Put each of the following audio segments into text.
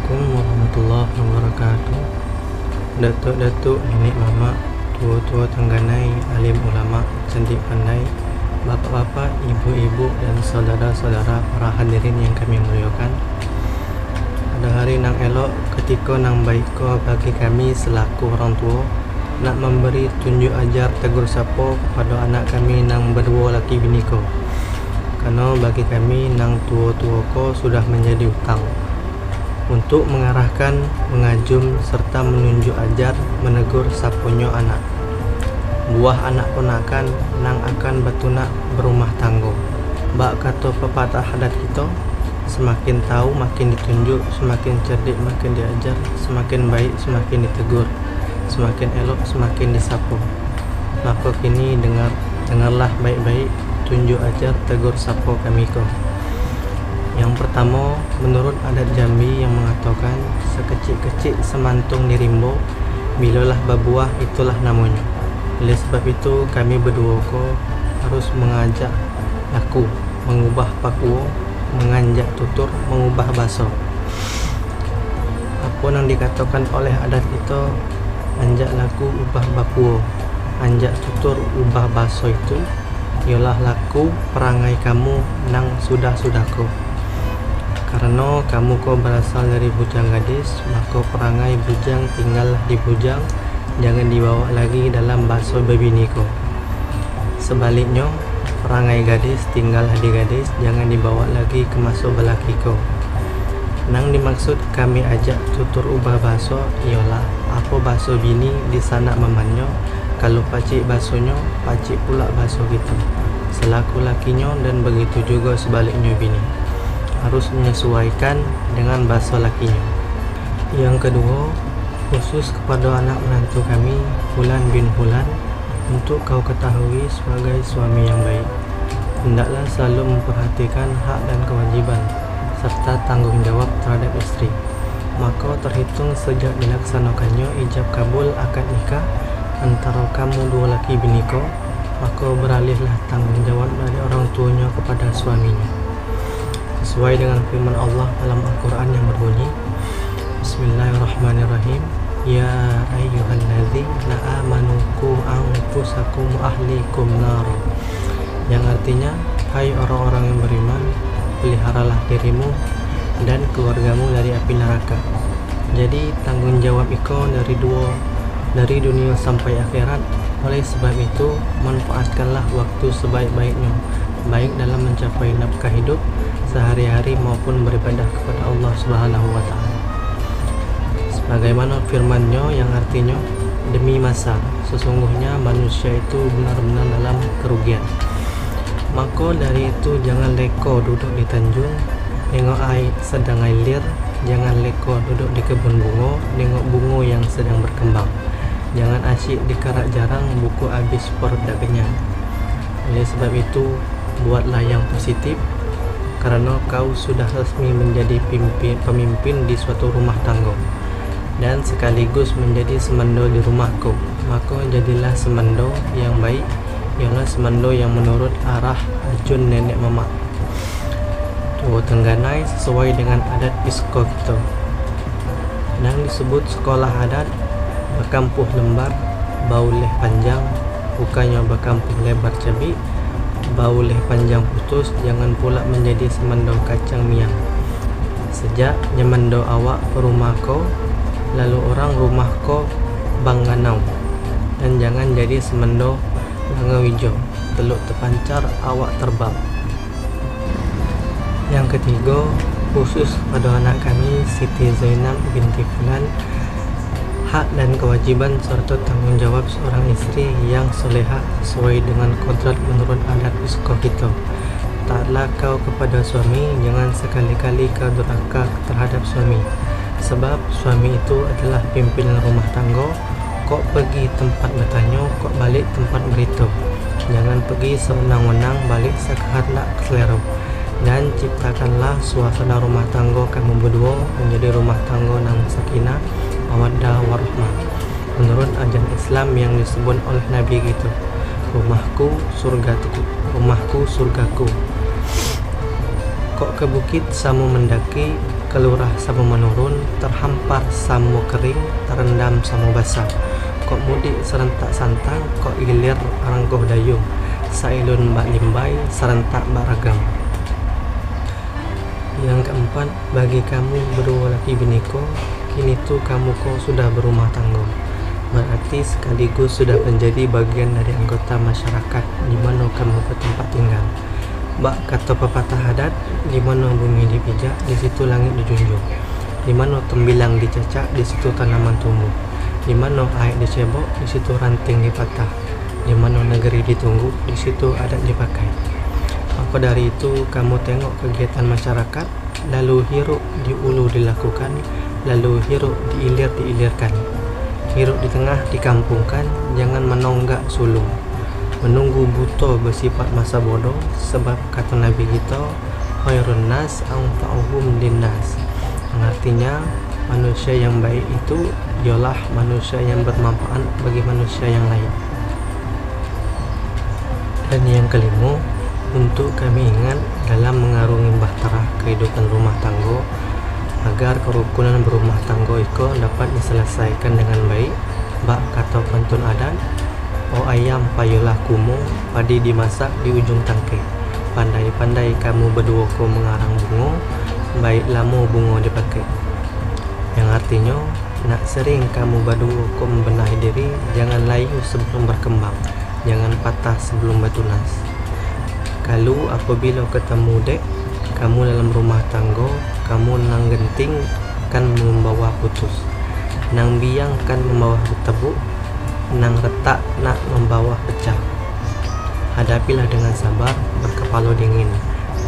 Assalamualaikum warahmatullahi wabarakatuh. Datuk-datuk, nenek mama, tua-tua tangganai, alim ulama, cantik pandai, bapak-bapak, ibu-ibu, dan saudara-saudara para hadirin yang kami muliakan. Pada hari nang elok ketika nang baik ko bagi kami selaku orang tua, nak memberi tunjuk ajar tegur sapa kepada anak kami nang berdua laki bini ko. Karena bagi kami nang tua-tua ko sudah menjadi utang untuk mengarahkan, mengajum, serta menunjuk ajar, menegur sapunyo anak. Buah anak ponakan nang akan betunak berumah tangga. Bak kata pepatah adat kita, semakin tahu makin ditunjuk, semakin cerdik makin diajar, semakin baik semakin ditegur, semakin elok semakin disapu. Maka kini dengarlah baik-baik, tunjuk ajar, tegur sapu kami ko. Yang pertama, menurut adat Jambi yang mengatakan sekecil-kecil semantung dirimbo, bilalah berbuah itulah namanya. Oleh sebab itu kami berdua ko harus mengajak laku, mengubah pakuo, menganjak tutur, mengubah baso. Apa yang dikatakan oleh adat itu, anjak laku ubah bakuo, anjak tutur ubah baso itu ialah laku perangai kamu nang sudah-sudah ko. Karena kamu ko berasal dari bujang gadis, maka perangai bujang tinggallah di bujang, jangan dibawa lagi dalam baso bebini ko. Sebaliknya, perangai gadis tinggallah di gadis, jangan dibawa lagi ke masuk belaki ko. Nang dimaksud kami ajak tutur ubah baso ialah apa baso bini di sana mamanyo, kalau pacik basonya, pacik pula baso gitu. Selaku lakinya dan begitu juga sebaliknya bini harus menyesuaikan dengan bahasa lakinya. Yang kedua, khusus kepada anak menantu kami, Fulan bin Fulan, untuk kau ketahui sebagai suami yang baik, hendaklah selalu memperhatikan hak dan kewajiban serta tanggung jawab terhadap istri. Maka terhitung sejak dilaksanakannya ijab kabul akad nikah antara kamu dua laki bini kau, maka beralihlah tanggung jawab dari orang tuanya kepada suaminya. Sesuai dengan firman Allah dalam Al-Quran yang berbunyi, Bismillahirrahmanirrahim, Ya ayyuhalladzina amanu qu anfusakum ahlikum nar. Yang artinya, hai orang-orang yang beriman, peliharalah dirimu dan keluargamu dari api neraka. Jadi tanggung jawab iko dari dunia sampai akhirat. Oleh sebab itu, manfaatkanlah waktu sebaik-baiknya, baik dalam mencapai nafkah hidup sehari-hari maupun beribadah kepada Allah Subhanahu wa taala. Sebagaimana firman-Nya yang artinya, demi masa sesungguhnya manusia itu benar-benar dalam kerugian. Maka dari itu jangan leko duduk di tanjung, nengok air sedang ngalir, jangan leko duduk di kebun bunga, nengok bunga yang sedang berkembang. Jangan asyik di karak jarang, buku habis perut dak kenyang. Oleh sebab itu, buatlah yang positif, karena kau sudah resmi menjadi pemimpin di suatu rumah tangga dan sekaligus menjadi semendo di rumahku. Maka jadilah semendo yang baik, ialah semendo yang menurut arah ajun nenek mama tua tengganai sesuai dengan adat isko kita. Dan disebut sekolah adat berkampuh lembar, bau leh panjang, bukannya berkampuh lebar cabi, bau leh panjang putus, jangan pula menjadi semendo kacang miang. Sejak nyemendo awak rumah ko, lalu orang rumah ko bangganau, dan jangan jadi semendo langawijo, teluk terpancar awak terbang. Yang ketiga, khusus pada anak kami Siti Zainab binti Fulan, hak dan kewajiban serta tanggung jawab seorang istri yang soleha sesuai dengan kodrat menurut adat isko kita. Taatlah kau kepada suami, jangan sekali-kali kau durhaka terhadap suami, sebab suami itu adalah pimpinan rumah tangga. Kok pergi tempat bertanya, kok balik tempat beritahu. Jangan pergi sewenang-wenang, balik sekehendak selera. Dan ciptakanlah suasana rumah tangga kamu berdua menjadi rumah tangga nang sakinah, mawaddah warahmah, menurut ajaran Islam yang disebut oleh Nabi gitu, rumahku surgaku. Kok ke bukit samu mendaki, kelurah sama menurun, terhampar sama kering, terendam sama basah. Kok mudik serentak santang, kok ilir rangkuh dayung, sailun mbak limbai, serentak mbak ragam. Yang keempat, bagi kamu berdua laki biniko, kini tuh kamu kok sudah berumah tangga. Berarti sekaligus sudah menjadi bagian dari anggota masyarakat di mana kamu bertempat tinggal. Bak kata pepatah adat, di mana bumi dipijak, di situ langit dijunjung. Di mana tembilang dicacak, di situ tanaman tumbuh. Di mana air dicebok, di situ ranting dipatah. Di mana negeri ditunggu, di situ adat dipakai. Maka dari itu, kamu tengok kegiatan masyarakat, lalu hiruk di ulu dilakukan, lalu hiruk diilir diilirkan. Hiruk di tengah dikampungkan, jangan menonggak sulung. Menunggu buta bersifat masa bodoh, sebab kata Nabi kita, khairun nas anfa'uhum linnas. Artinya, manusia yang baik itu ialah manusia yang bermanfaat bagi manusia yang lain. Dan yang kelima, untuk kami ingat dalam mengarungi bahtera kehidupan rumah tangga, agar kerukunan berumah tangga itu dapat diselesaikan dengan baik. Bak kata pantun adat, oh ayam payulah kumu, padi dimasak di ujung tangkai. Pandai-pandai kamu berdua ko mengarang bunga, baik lama bunga dipakai. Yang artinya, nak sering kamu berdua ko membenahi diri, jangan layu sebelum berkembang, jangan patah sebelum bertunas. Kalau apabila ketemu dek, kamu dalam rumah tangga, kamu nang genting kan membawa putus, nang biang kan membawa bertepuk, nang retak nak membawa pecah. Hadapilah dengan sabar, berkepala dingin,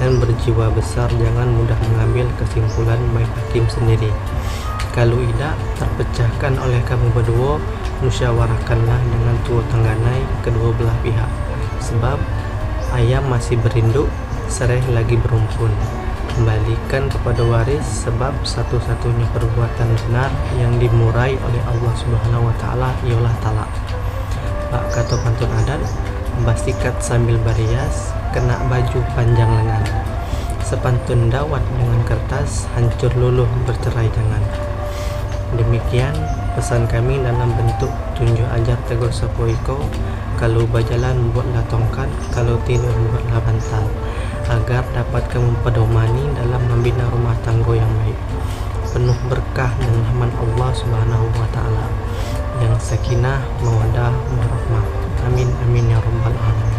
dan berjiwa besar. Jangan mudah mengambil kesimpulan main hakim sendiri. Kalau tidak terpecahkan oleh kamu berdua, musyawarahkanlah dengan tua tengganai kedua belah pihak. Sebab ayam masih berinduk, serai lagi berumpun. Kembalikan kepada waris, sebab satu-satunya perbuatan benar yang dimurai oleh Allah Subhanahu wa Ta'ala ialah talak. Bak kata pantun adat, basikat sambil barias, kena baju panjang lengan. Sepantun dawat dengan kertas, hancur luluh bercerai jangan. Demikian pesan kami dalam bentuk tunjuk ajar tegur sepoiko. Kalau berjalan buatlah tongkat, kalau tidur buatlah bantal, agar dapat kamu pedomani dalam membina rumah tangga yang baik, penuh berkah dan rahmat Allah Subhanahu wa Ta'ala, yang sakinah, mawaddah, warahmah. Amin amin ya rabbal alamin.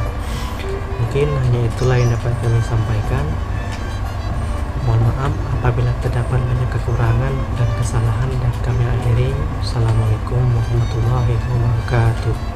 Mungkin hanya itulah yang dapat kami sampaikan. Mohon maaf apabila terdapat banyak kekurangan dan kesalahan, dan kami akhiri. Assalamualaikum warahmatullahi wabarakatuh.